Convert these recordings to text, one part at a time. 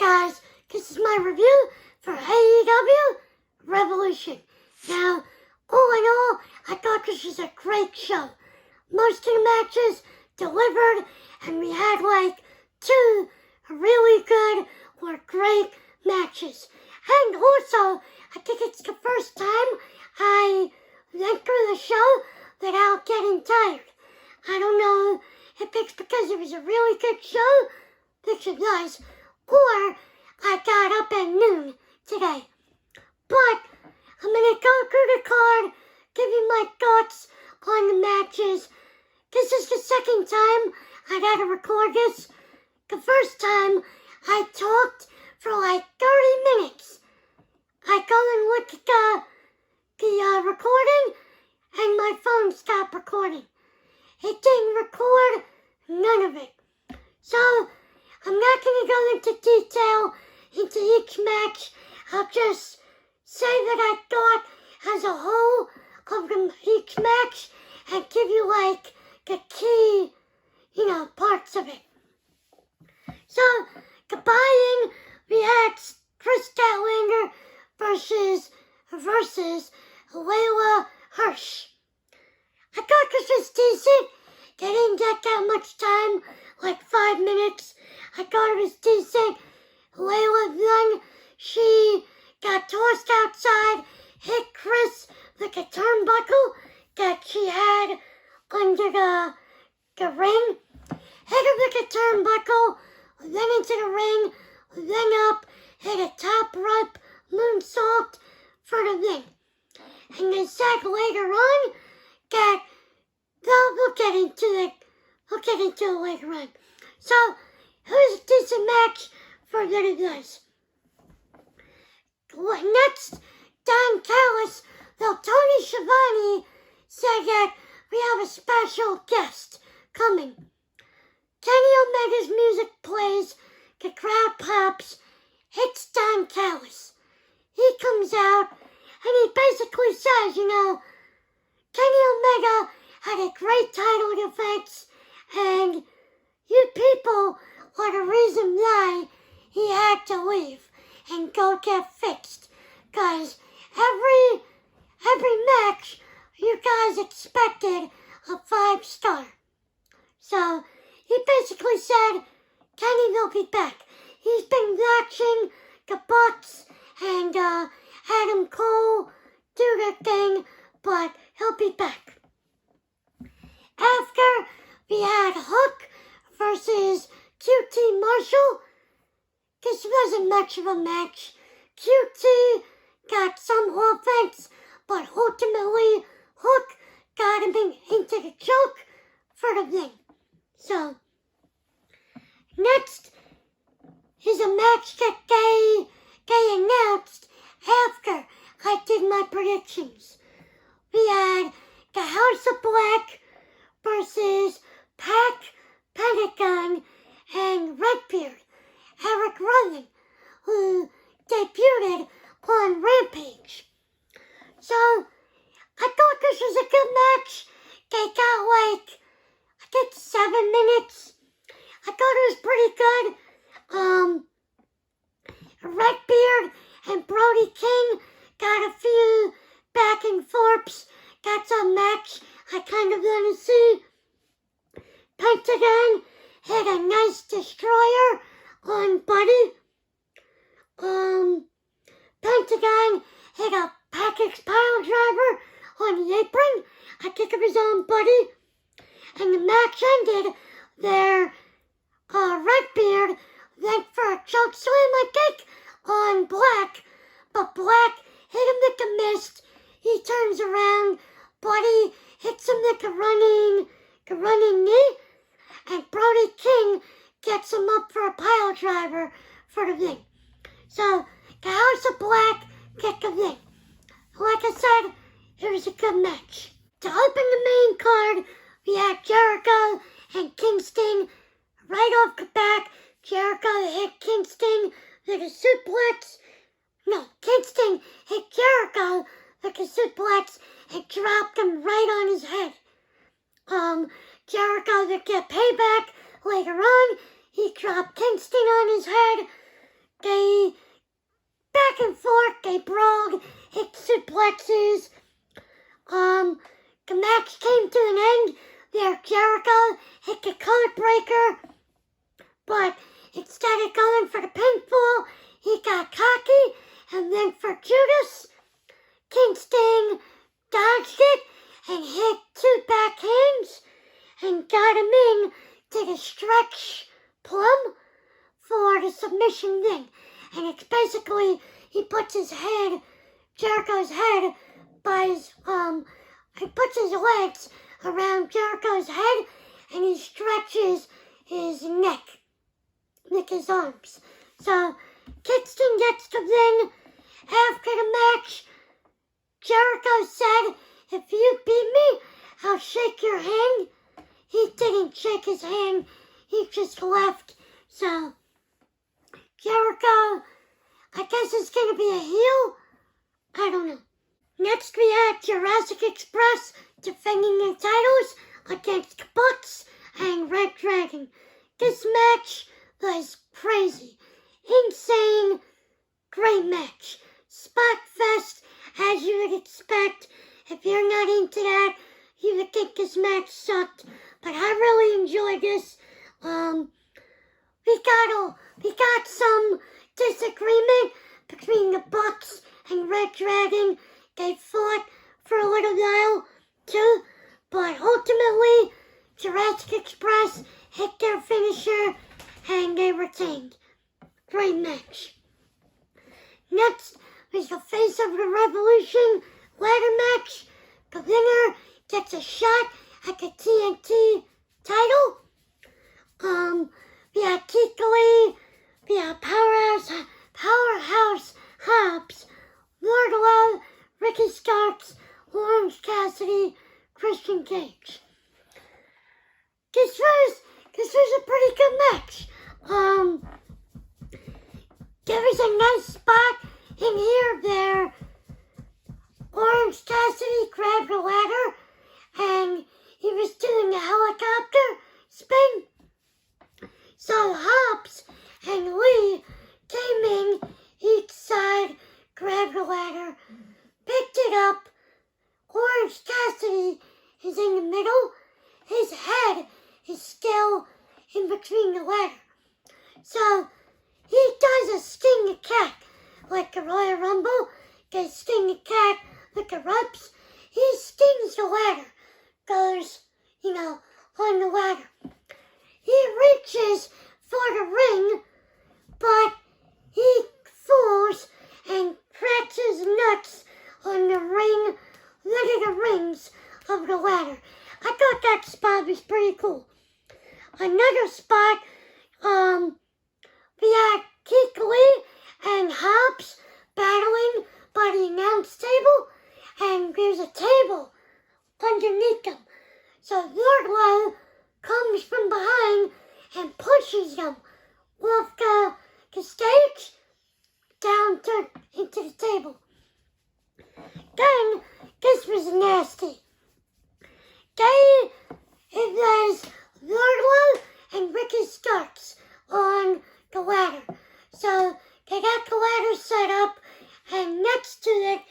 guys, this is my review for AEW Revolution. Now, all in all, I thought this was a great show. Most of the matches delivered, and we had like two really good or great matches. And also, I think it's the first time I went through the show without getting tired. I don't know if it's because it was a really good show, which it was, or I got up at noon today. But I'm going to go through the card, give you my thoughts on the matches. This is the second time I got to record this. The first time I talked for like 30 minutes. I go and look at the recording, and my phone stopped recording. It didn't record none of it. So I'm not going to go into detail into each match. I'll just say that I thought as a whole of each match and give you like the key, parts of it. So, the buy-in, we had Chris Statlander versus Layla Hirsch. I thought this was decent. They didn't get that much time, like 5 minutes. I thought it was decent. Layla won. She got tossed outside, hit Chris with a turnbuckle that she had under the ring. Hit her with a turnbuckle, then into the ring, then up, hit a top rope moonsault for the win. And they said later on that we'll get into it later on. So it was a decent match for the guys. Next, Don Callis, though Tony Schiavone said that we have a special guest coming. Kenny Omega's music plays, the crowd pops, it's Don Callis. He comes out and he basically says, Kenny Omega had a great title defense, and you people are the reason why he had to leave and go get fixed. Cause every match you guys expected a 5-star. So he basically said Kenny will be back. He's been watching the Bucks and Adam Cole do their thing, but he'll be back. After we had Hook versus Cutie Marshall, this wasn't much of a match. Cutie got some offense, but ultimately Hook got him into the choke for the win. So, next is a match that they announced after I did my predictions. We had the House of Black versus Pac, Pentagon, and Redbeard, Eric Rowan, who debuted on Rampage. So, I thought this was a good match. They got I think 7 minutes. I thought it was pretty good. Redbeard and Brody King got a few back and forths. That's a match I kind of want to see. Pentagon hit a nice destroyer on Buddy. Pentagon hit a package pile driver on the apron. I think it was on Buddy. And the match ended there. Redbeard went for a choke slam, I think, on Black. But Black hit him with the mist. He turns around. Buddy hits him with the running knee. And Brody King gets him up for a pile driver for the win. So, the House of Black get the win. Like I said, it was a good match. To open the main card, we had Jericho and Kingston. Right off the bat, Jericho hit Kingston with a suplex. No, Kingston hit Jericho with a suplex and dropped him right on his head. Jericho would get payback later on. He dropped Kingston on his head. they brawled, hit suplexes. The match came to an end there. Jericho hit the code breaker, but instead of going for the pinfall, he got cocky and went for Judas. Kingston dodged it and hit 2 backhands and got him in to the stretch plum for the submission thing. And it's basically, he puts his head, Jericho's head, by his, he puts his legs around Jericho's head and he stretches his neck with his arms. So, Kingston gets the win. After the match, Jericho said, "If you beat me, I'll shake your hand." He didn't shake his hand, he just left. So, Jericho, I guess is going to be a heel? I don't know. Next we had Jurassic Express defending their titles against Bucks and Red Dragon. This match was crazy, insane, great match. Spot fest, as you would expect. If you're not into that, you would think this match sucked. But I really enjoyed this. We got some disagreement between the Bucks and Red Dragon. They fought for a little while too, but ultimately Jurassic Express hit their finisher and they retained. Great match. Next was the Face of the Revolution ladder match. The winner gets a shot at the TNT title. We had Keith Lee, we had Powerhouse Hobbs, Wardlow, Ricky Starks, Orange Cassidy, Christian Cage. This was a pretty good match. There was a nice spot in here there. Orange Cassidy grabbed a ladder and he was doing a helicopter spin. So Hobbs and Lee came in each side, grabbed a ladder, picked it up. Orange Cassidy is in the middle. His head is still in between the ladder. So he does a sting the cat, like the Royal Rumble. They sting the cat with the ropes. He stings the ladder, goes, on the ladder. He reaches for the ring, but he falls and cracks his nuts on the ring, one of the rings of the ladder. I thought that spot was pretty cool. Another spot, we had Keith Lee and Hobbs battling by the announce table, and there's a table underneath them. So Wardlow comes from behind and pushes them off the stage down into the table. Then, this was nasty. It was Wardlow and Ricky Starks on the ladder. So they got the ladder set up, and next to it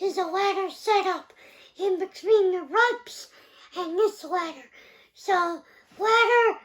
is a ladder set up in between the ropes and this ladder. So ladder.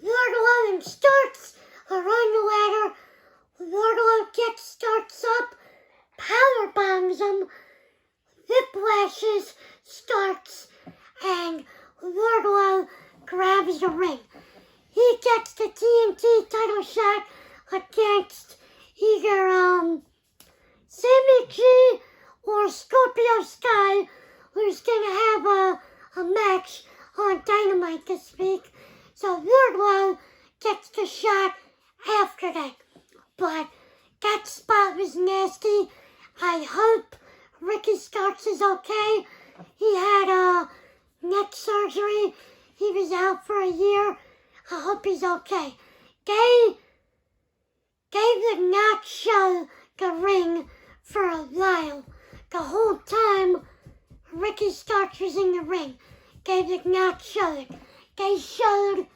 Wardlow and Starks are on the ladder. Wardlow gets Starks up, power bombs him, whiplashes Starks, and Wardlow grabs the ring. He gets the TNT title shot against either Sammy G or Scorpio Sky, who's gonna have a match on Dynamite this week. So Wardlow gets the shot after that. But that spot was nasty. I hope Ricky Starks is okay. He had neck surgery. He was out for a year. I hope he's okay. They did not show the ring for a while. The whole time Ricky Starks was in the ring, they did not show it. They showed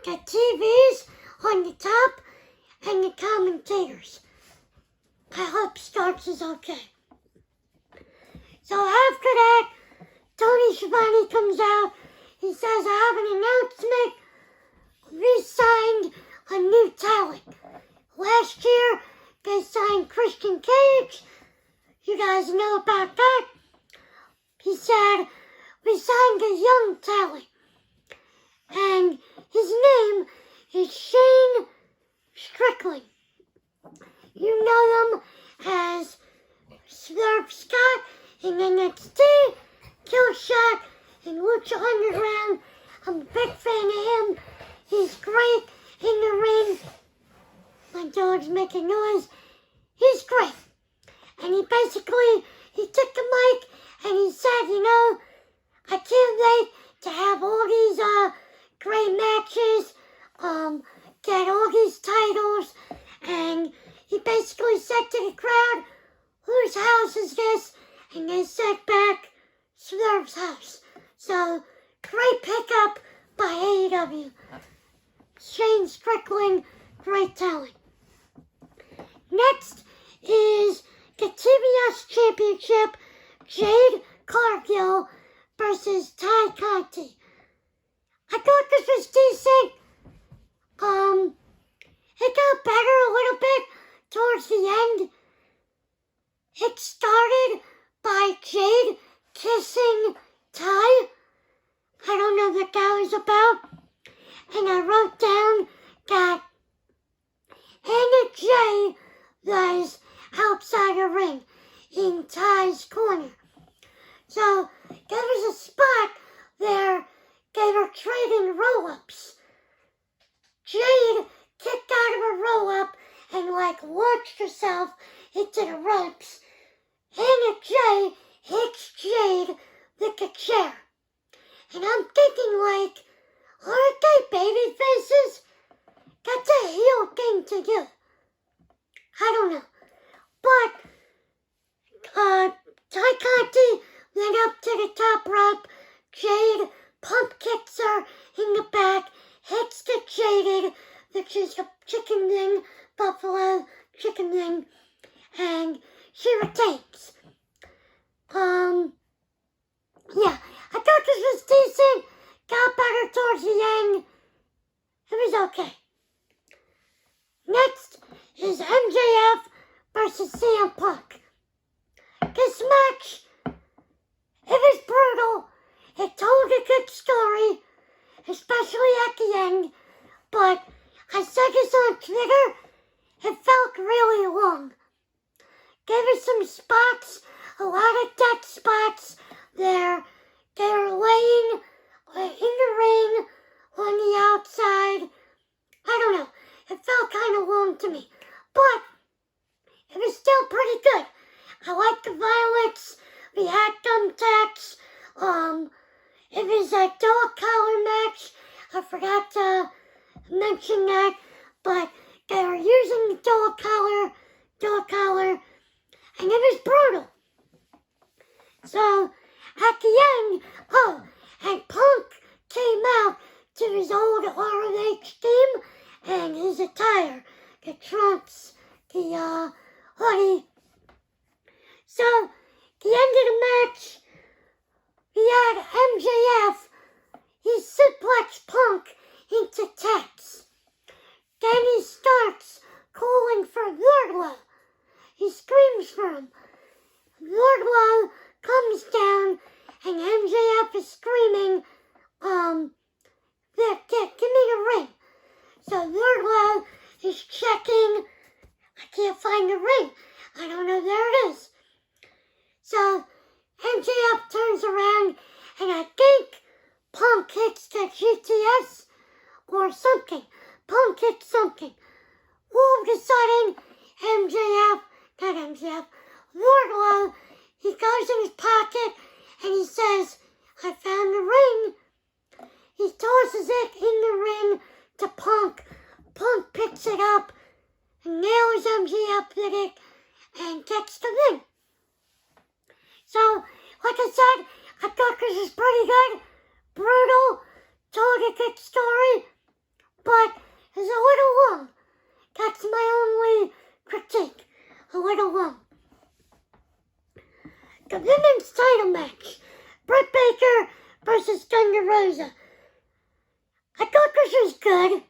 the TVs on the top and the commentators. haters. I hope Starks is okay. So after that, Tony Schiavone comes out. He says, I have an announcement. We signed a new talent. Last year, they signed Christian Cage. You guys know about that. He said, we signed a young talent. And his name is Shane Strickland. You know him as Swerve Scott in NXT, Killshot, and Lucha Underground. I'm a big fan of him. He's great in the ring. My dog's making noise. He's great. And he took the mic and he said, you know, I can't wait to have all these great matches, get all these titles. And he basically said to the crowd, whose house is this? And they said back, Swerve's house. So, great pickup by AEW. Shane Strickland, great talent. Next is the TBS Championship, Jade Cargill versus Ty Conti. I thought this was decent. It got better a little bit towards the end. It started by Jade kissing Ty. I don't know what that was about. And I wrote down that Anna Jay was outside the ring in Ty's corner. So there was a spot there they were trading roll-ups. Jade kicked out of a roll-up and launched herself into the ropes. Anna Jay hits Jade with a chair. And I'm thinking aren't they baby faces? That's a heel thing to do. I don't know. But Ty Conti went up to the top rope. Jade pump kicks her in the back, hits the Jaded, which is a chicken wing, buffalo chicken wing, and she retains. Yeah, I thought this was decent. Got better towards the end. It was okay. Next is MJF versus CM Punk. This match, it was brutal. It told a good story, especially at the end. But I said this on Twitter, it felt really long. Gave us some spots, a lot of dead spots there. They were laying in the ring on the outside. I don't know. It felt kind of long to me. But it was still pretty good. I liked the violence. We had thumbtacks. It was a dog collar match. I forgot to mention that. But they were using the dog collar. And it was brutal. So, at the end, and Punk came out to his old ROH team and his attire, the trunks, the hoodie. So, the end of the match, we had MJF. He suplexed Punk into Tex. Then he starts calling for Wardlow. He screams for him. Wardlow comes down and MJF is screaming, give me the ring. So Wardlow is checking. I can't find the ring. I don't know where it is. So MJF turns around and I think Punk hits the GTS or something. Punk hits something. All of a sudden, Wardlow, he goes in his pocket and he says, I found the ring. He tosses it in the ring to Punk. Punk picks it up and nails MJF with it and gets the ring. So, like I said, I thought this was pretty good. Brutal, told a good story, but it's a little long. That's my only critique a little the women's title match, Britt Baker versus Thunder Rosa. I thought this was good.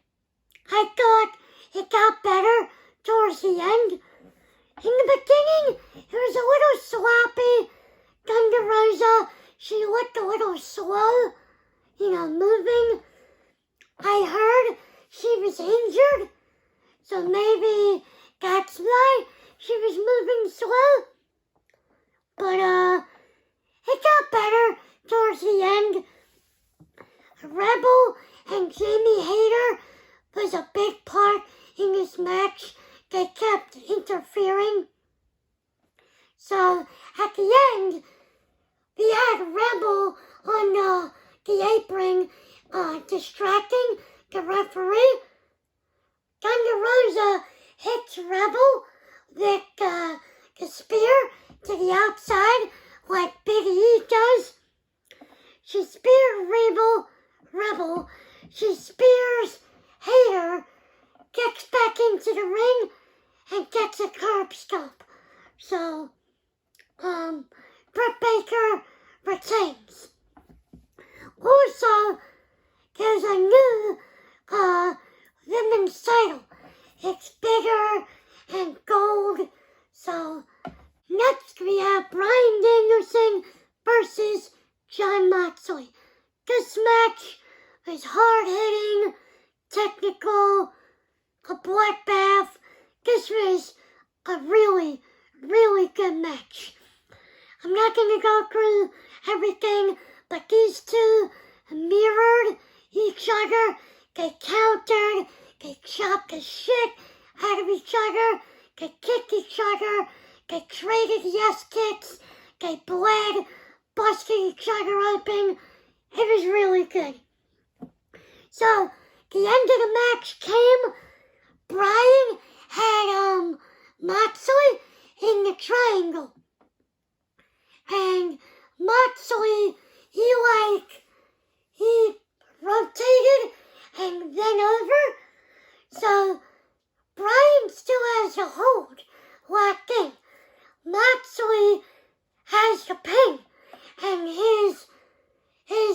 I thought it got better towards the end. In the beginning, it was a little sloppy. Thunder Rosa, she looked a little slow, moving. I heard she was injured, so maybe that's why she was moving slow. But, it got better towards the end. Rebel and Jamie Hayter was a big part in this match. They kept interfering. So, at the end, we had Rebel on the apron distracting the referee. Thunder Rosa hits Rebel with the spear to the outside like Big E does. She spears Rebel. She spears Hayter, gets back into the ring, and gets a curb stomp. So, Britt Baker retains. Also, there's a new women's title. It's bigger and gold. So, next we have Bryan Danielson versus Jon Moxley. This match was hard-hitting, technical, a bloodbath. This was a really, really good match. I'm not going to go through everything, but these two mirrored each other. They countered, they chopped the shit out of each other, they kicked each other, they traded yes kicks, they bled, busted each other open. It was really good. So, the end of the match came. Bryan had Moxley in the triangle. And Moxley, he rotated and then over. So, Bryan still has the hold locked in. Moxley has the pin, and his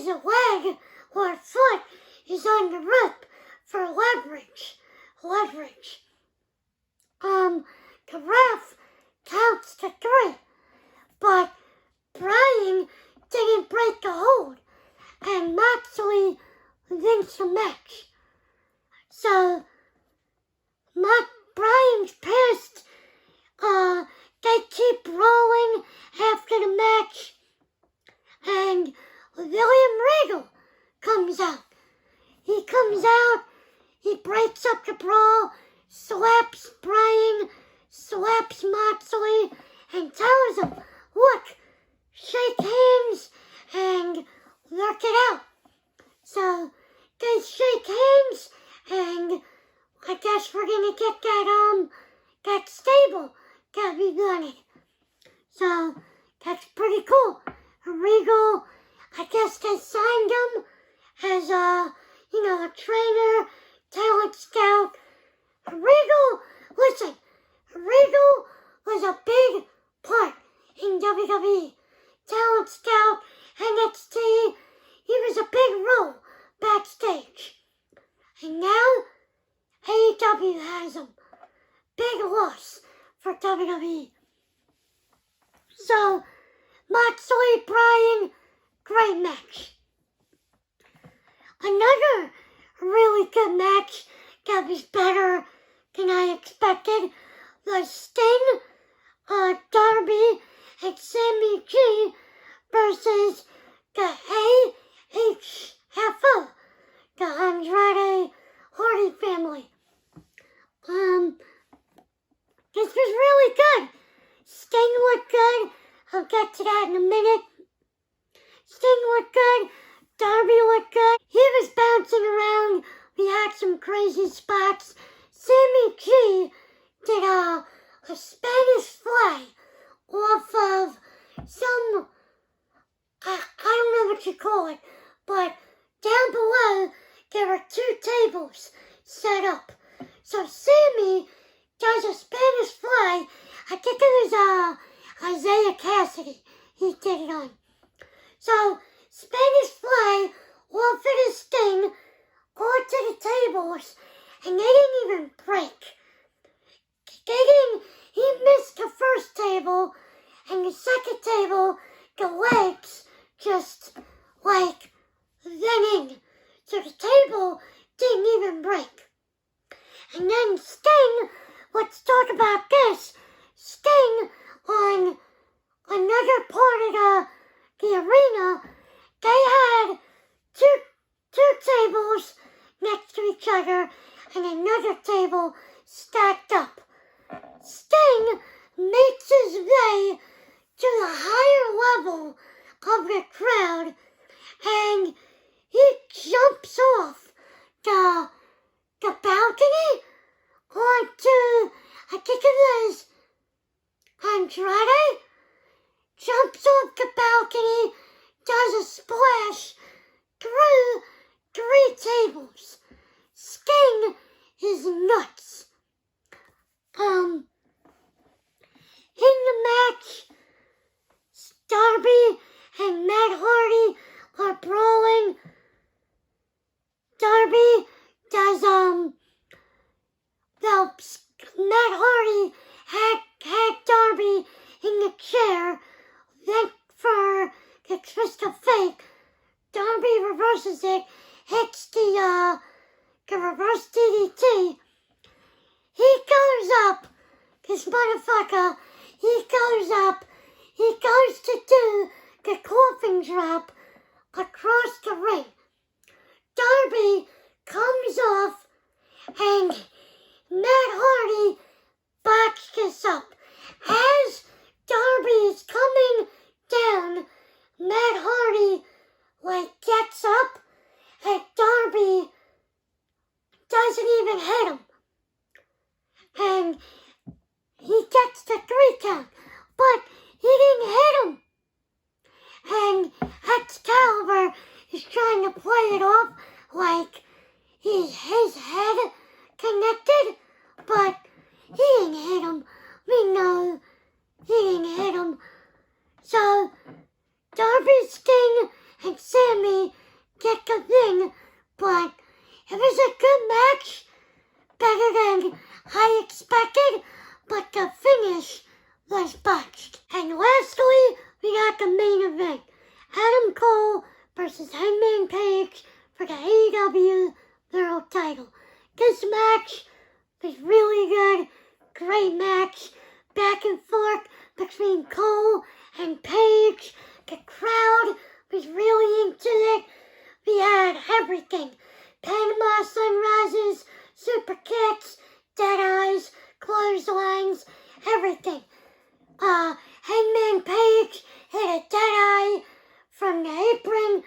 leg or foot is on the rope for leverage. The ref counts to 3, but Bryan didn't break the hold, and Moxley wins the match. So, Bryan's pissed. They keep rolling after the match, and William Regal comes out. He comes out, he breaks up the brawl, slaps Bryan, slaps Moxley, and tells him, look, shake hands and work it out. So, they shake hands, and I guess we're gonna get that stable that we wanted. So, that's pretty cool. Regal, I guess they signed him as a trainer, talent scout. Regal was a big part in WWE. Talent scout, NXT, he was a big role backstage. And now, AEW has him. Big loss for WWE. So, Moxley, Bryan, great match. Another really good match that was better than I expected was Sting, Darby, and Sammy G versus the AHFO, the Andrade Hardy family. This was really good. Sting looked good. I'll get to that in a minute. Sting looked good. Darby looked good. He was bouncing around. We had some crazy spots. Sammy G did a Spanish fly off of some, I don't know what you call it, but down below there were 2 tables set up. So Sammy does a Spanish Isaiah Cassidy. He did it on. So, Spanish Fly offered a Sting onto the tables, and they didn't even break. He missed the first table, and the second table, the legs just like went in. So the table didn't even break. And then Sting, let's talk about this. Sting on another part of the arena, they had two tables next to each other and another table stacked up. Sting makes his way to the higher level of the crowd, and he jumps off the balcony onto, I think it was Andrade, jumps off the balcony, does a splash through 3 tables. Sting is nuts. In the match, Darby and Matt Hardy are brawling. Darby does, Matt Hardy had Darby in the chair, went for the twist of fate. Darby reverses it, hits the reverse DDT. He goes up, this motherfucker, he goes to do the coffin drop across the ring. Darby comes off, and Matt Hardy backs this up. As Darby is coming down, Matt Hardy gets up, and Darby doesn't even hit him. And he gets the 3 count, but he didn't hit him. And Excalibur is trying to play it off like his head connected, but he didn't hit him. We know he didn't hit him. So Darby, Sting, and Sammy get the win, but it was a good match, better than I expected, but the finish was botched. And lastly, we got the main event. Adam Cole versus Hangman Page for the AEW World Title. This match was really good. Great match. Back and forth between Cole and Page. The crowd was really into it. We had everything. Panama Sunrises, super kicks, dead eyes, clotheslines, everything. Hangman Page hit a dead eye from the apron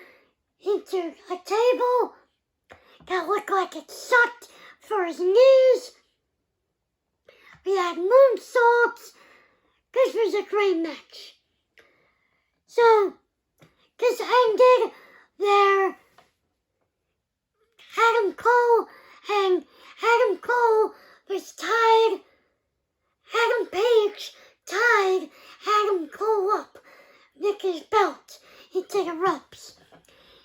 into a table that looked like it sucked for his knees. We had moonsaults. This was a great match. So, this ended there. Adam Cole was tied. Adam Page tied Adam Cole up with his belt into the ropes.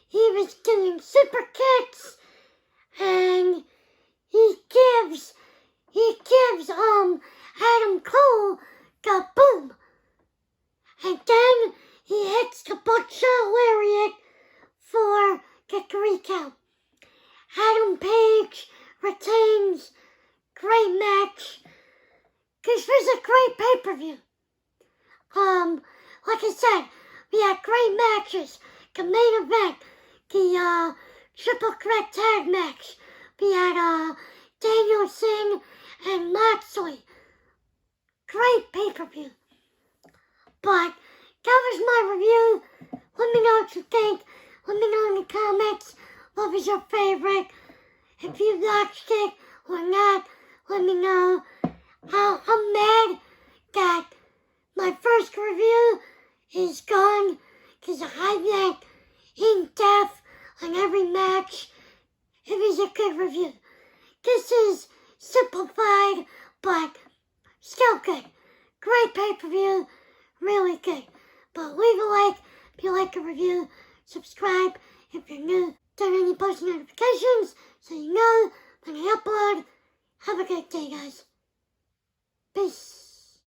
He was doing super kicks, and he gives Adam Cole the boom, and then he hits the buckshot lariat for the 3 count. Adam Page retains. Great match. This was a great pay-per-view. Like I said, we had great matches. The main event, the triple threat tag match. We had Danielson and Moxley. Great pay-per-view. But that was my review. Let me know what you think. Let me know in the comments what was your favorite. If you watched it or not, let me know. I'm mad that my first review is gone because I went in depth on every match. It was a good review. This is simplified, but still good. Great pay-per-view. really good. But leave a like if you like a review. Subscribe if you're new. Turn on your post notifications so you know when I upload. Have a great day, guys. Peace.